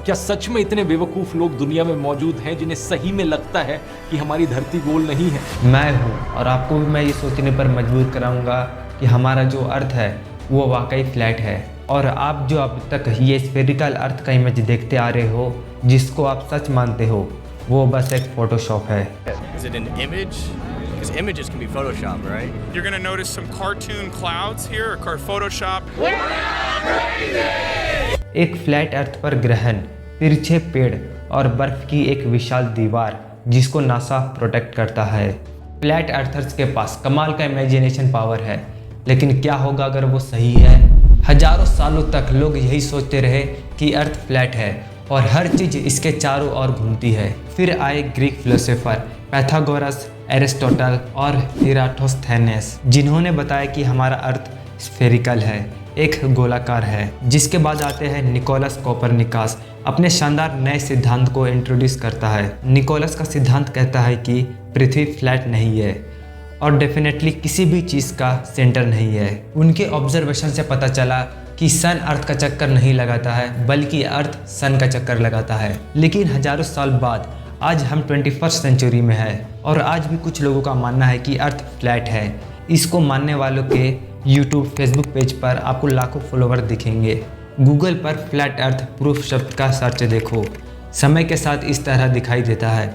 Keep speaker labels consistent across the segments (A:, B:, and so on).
A: क्या सच में इतने बेवकूफ लोग दुनिया में मौजूद हैं जिन्हें सही में लगता है कि हमारी धरती गोल नहीं है?
B: मैं हूँ और आपको भी मैं ये सोचने पर मजबूर कराऊंगा कि हमारा जो अर्थ है वो वाकई फ्लैट है। और आप जो अब तक ये स्फेरिकल अर्थ का इमेज देखते आ रहे हो, जिसको आप सच मानते हो, वो बस एक फोटोशॉप है।
C: Is it an image? Because images can be photoshopped, right?
D: You're gonna notice some cartoon clouds here, or Photoshop.
B: एक फ्लैट अर्थ पर ग्रहण, तिरछे पेड़ और बर्फ की एक विशाल दीवार जिसको नासा प्रोटेक्ट करता है। फ्लैट अर्थर्स के पास कमाल का इमेजिनेशन पावर है, लेकिन क्या होगा अगर वो सही है? हजारों सालों तक लोग यही सोचते रहे कि अर्थ फ्लैट है और हर चीज़ इसके चारों ओर घूमती है। फिर आए ग्रीक फिलोसोफर पैथागोरस, एरिस्टोटल और इराटोस्थेनेस, जिन्होंने बताया कि हमारा अर्थ स्फेरिकल है, एक गोलाकार है। जिसके बाद आते हैं निकोलस कोपरनिकस, अपने शानदार नए सिद्धांत को इंट्रोड्यूस करता है। निकोलस का सिद्धांत कहता है कि पृथ्वी फ्लैट नहीं है और डेफिनेटली किसी भी चीज़ का सेंटर नहीं है। उनके ऑब्जर्वेशन से पता चला कि सन अर्थ का चक्कर नहीं लगाता है, बल्कि अर्थ सन का चक्कर लगाता है। लेकिन हजारों साल बाद आज हम 21st सेंचुरी में है और आज भी कुछ लोगों का मानना है कि अर्थ फ्लैट है। इसको मानने वालों के यूट्यूब, फेसबुक पेज पर आपको लाखों फॉलोवर दिखेंगे। गूगल पर फ्लैट अर्थ प्रूफ शब्द का सर्च देखो, समय के साथ इस तरह दिखाई देता है।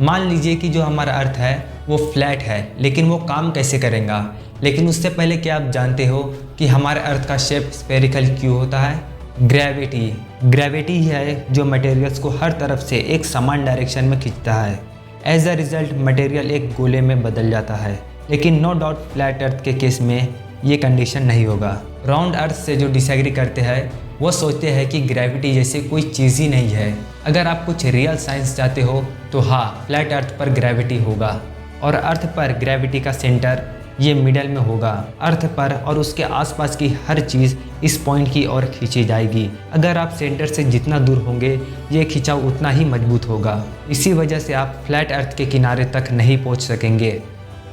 B: मान लीजिए कि जो हमारा अर्थ है वो फ्लैट है, लेकिन वो काम कैसे करेगा? लेकिन उससे पहले क्या आप जानते हो कि हमारे अर्थ का शेप स्फेरिकल क्यों होता है? ग्रेविटी ही है जो मटेरियल्स को हर तरफ से एक समान डायरेक्शन में खींचता है। एज अ रिजल्ट मटेरियल एक गोले में बदल जाता है। लेकिन नो डाउट फ्लैट अर्थ के केस में ये कंडीशन नहीं होगा। राउंड अर्थ से जो डिसएग्री करते हैं वो सोचते हैं कि ग्रेविटी जैसी कोई चीज़ ही नहीं है। अगर आप कुछ रियल साइंस चाहते हो तो हाँ, फ्लैट अर्थ पर ग्रेविटी होगा और अर्थ पर ग्रेविटी का सेंटर ये मिडल में होगा। अर्थ पर और उसके आसपास की हर चीज़ इस पॉइंट की ओर खींची जाएगी। अगर आप सेंटर से जितना दूर होंगे ये खिंचाव उतना ही मजबूत होगा। इसी वजह से आप फ्लैट अर्थ के किनारे तक नहीं पहुंच सकेंगे।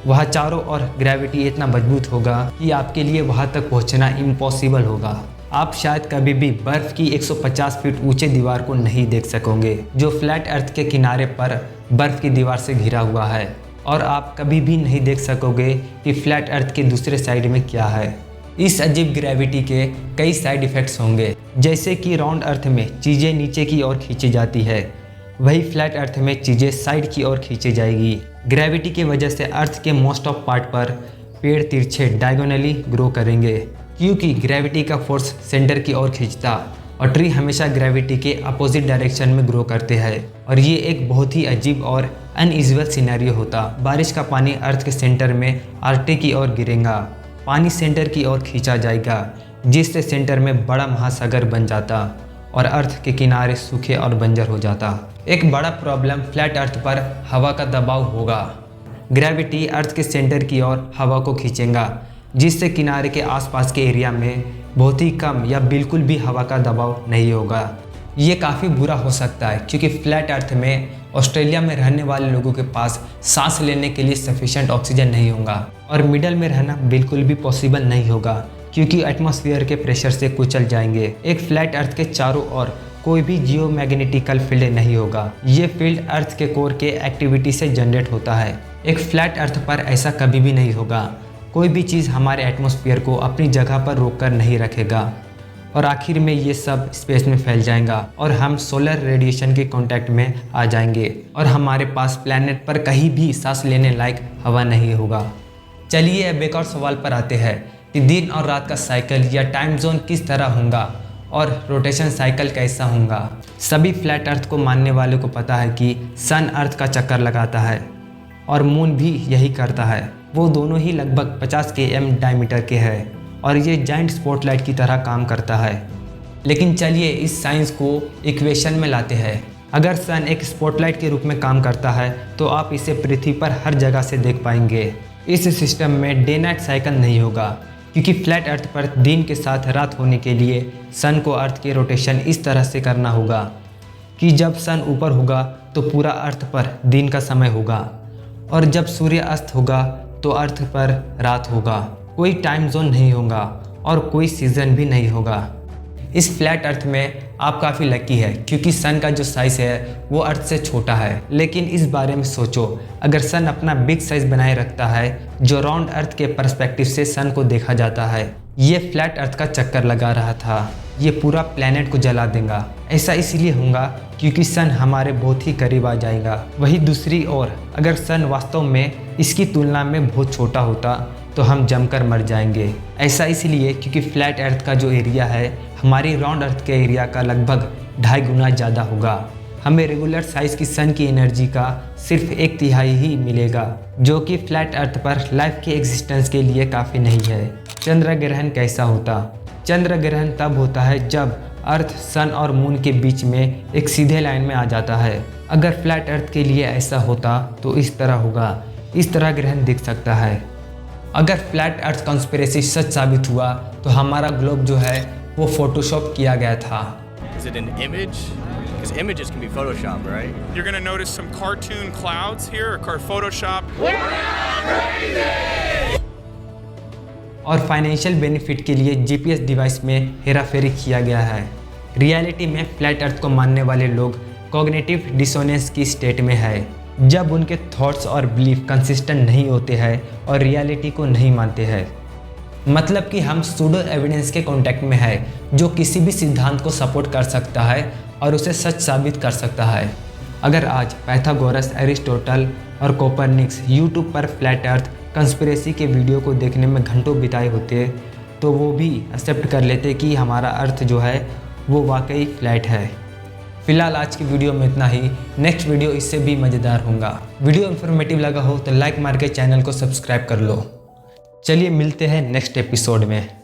B: वहाँ चारों ओर ग्रेविटी इतना मजबूत होगा कि आपके लिए वहाँ तक पहुँचना इम्पॉसिबल होगा। आप शायद कभी भी बर्फ़ की 150 फीट ऊंचे दीवार को नहीं देख सकोगे जो फ्लैट अर्थ के किनारे पर बर्फ़ की दीवार से घिरा हुआ है। और आप कभी भी नहीं देख सकोगे कि फ्लैट अर्थ के दूसरे साइड में क्या है। इस अजीब ग्रेविटी के कई साइड इफ़ेक्ट्स होंगे, जैसे कि राउंड अर्थ में चीज़ें नीचे की ओर खींची जाती है, वही फ्लैट अर्थ में चीज़ें साइड की ओर खींची जाएगी। ग्रेविटी की वजह से अर्थ के मोस्ट ऑफ पार्ट पर पेड़ तिरछे डायगोनली ग्रो करेंगे, क्योंकि ग्रेविटी का फोर्स सेंटर की ओर खींचता और ट्री हमेशा ग्रेविटी के अपोजिट डायरेक्शन में ग्रो करते हैं। और ये एक बहुत ही अजीब और अनयूजुअल सिनेरियो होता। बारिश का पानी अर्थ के सेंटर में आर्कटिक की ओर गिरेगा, पानी सेंटर की ओर खींचा जाएगा, जिससे सेंटर में बड़ा महासागर बन जाता और अर्थ के किनारे सूखे और बंजर हो जाता। एक बड़ा प्रॉब्लम फ्लैट अर्थ पर हवा का दबाव होगा। ग्रेविटी अर्थ के सेंटर की ओर हवा को खींचेगा, जिससे किनारे के आसपास के एरिया में बहुत ही कम या बिल्कुल भी हवा का दबाव नहीं होगा। ये काफ़ी बुरा हो सकता है क्योंकि फ्लैट अर्थ में ऑस्ट्रेलिया में रहने वाले लोगों के पास सांस लेने के लिए सफिशिएंट ऑक्सीजन नहीं होगा और मिडल में रहना बिल्कुल भी पॉसिबल नहीं होगा क्योंकि एटमॉस्फेयर के प्रेशर से कुचल जाएंगे। एक फ्लैट अर्थ के चारों ओर कोई भी जियोमैग्नेटिकल फील्ड नहीं होगा। ये फील्ड अर्थ के कोर के एक्टिविटी से जनरेट होता है। एक फ्लैट अर्थ पर ऐसा कभी भी नहीं होगा। कोई भी चीज़ हमारे एटमॉस्फेयर को अपनी जगह पर रोक कर नहीं रखेगा और आखिर में ये सब स्पेस में फैल जाएगा और हम सोलर रेडिएशन के कांटेक्ट में आ जाएंगे और हमारे पास प्लैनेट पर कहीं भी सांस लेने लायक हवा नहीं होगा। चलिए अब एक और सवाल पर आते हैं कि दिन और रात का साइकिल या टाइम जोन किस तरह होगा और रोटेशन साइकिल कैसा होगा। सभी फ्लैट अर्थ को मानने वालों को पता है कि सन अर्थ का चक्कर लगाता है और मून भी यही करता है। वो दोनों ही लगभग 50 km डायमीटर के हैं और ये जाइंट स्पॉटलाइट की तरह काम करता है। लेकिन चलिए इस साइंस को इक्वेशन में लाते हैं। अगर सन एक स्पॉटलाइट के रूप में काम करता है तो आप इसे पृथ्वी पर हर जगह से देख पाएंगे। इस सिस्टम में डे नाइट साइकिल नहीं होगा क्योंकि फ्लैट अर्थ पर दिन के साथ रात होने के लिए सन को अर्थ के रोटेशन इस तरह से करना होगा कि जब सन ऊपर होगा तो पूरा अर्थ पर दिन का समय होगा और जब सूर्य अस्त होगा तो अर्थ पर रात होगा। कोई टाइम जोन नहीं होगा और कोई सीज़न भी नहीं होगा। इस फ्लैट अर्थ में आप काफ़ी लकी है क्योंकि सन का जो साइज़ है वो अर्थ से छोटा है। लेकिन इस बारे में सोचो, अगर सन अपना बिग साइज़ बनाए रखता है जो राउंड अर्थ के पर्सपेक्टिव से सन को देखा जाता है, ये फ्लैट अर्थ का चक्कर लगा रहा था, ये पूरा प्लेनेट को जला देगा। ऐसा इसलिए होगा क्योंकि सन हमारे बहुत ही करीब आ जाएगा। वही दूसरी ओर अगर सन वास्तव में इसकी तुलना में बहुत छोटा होता तो हम जमकर मर जाएंगे। ऐसा इसलिए क्योंकि फ्लैट अर्थ का जो एरिया है हमारी राउंड अर्थ के एरिया का लगभग 2.5 गुना ज़्यादा होगा। हमें रेगुलर साइज़ की सन की एनर्जी का सिर्फ 1/3 ही मिलेगा, जो कि फ्लैट अर्थ पर लाइफ की एग्जिस्टेंस के लिए काफ़ी नहीं है। चंद्र ग्रहण कैसा होता? चंद्र ग्रहण तब होता है जब अर्थ, सन और मून के बीच में एक सीधे लाइन में आ जाता है। अगर फ्लैट अर्थ के लिए ऐसा होता तो इस तरह होगा, इस तरह ग्रहण दिख सकता है। अगर फ्लैट अर्थ कॉन्स्पिरेसी सच साबित हुआ तो हमारा ग्लोब जो है वो फोटोशॉप किया गया था।
C: Is it an image? Because images can be photoshopped, right?
D: You're going to notice some cartoon clouds here, or Photoshop.
B: और फाइनेंशियल बेनिफिट के लिए जीपीएस डिवाइस में हेराफेरी किया गया है। रियलिटी में फ्लैट अर्थ को मानने वाले लोग कॉग्निटिव डिसोनेंस की स्टेट में है, जब उनके थॉट्स और बिलीफ कंसिस्टेंट नहीं होते हैं और रियलिटी को नहीं मानते हैं। मतलब कि हम सूडो एविडेंस के कांटेक्ट में है जो किसी भी सिद्धांत को सपोर्ट कर सकता है और उसे सच साबित कर सकता है। अगर आज पाइथागोरस, एरिस्टोटल और कोपरनिकस यूट्यूब पर फ्लैट अर्थ कंस्पिरेसी के वीडियो को देखने में घंटों बिताए होते तो वो भी एक्सेप्ट कर लेते कि हमारा अर्थ जो है वो वाकई फ्लैट है। फिलहाल आज की वीडियो में इतना ही। नेक्स्ट वीडियो इससे भी मज़ेदार होगा। वीडियो इन्फॉर्मेटिव लगा हो तो लाइक मार के चैनल को सब्सक्राइब कर लो। चलिए मिलते हैं नेक्स्ट एपिसोड में।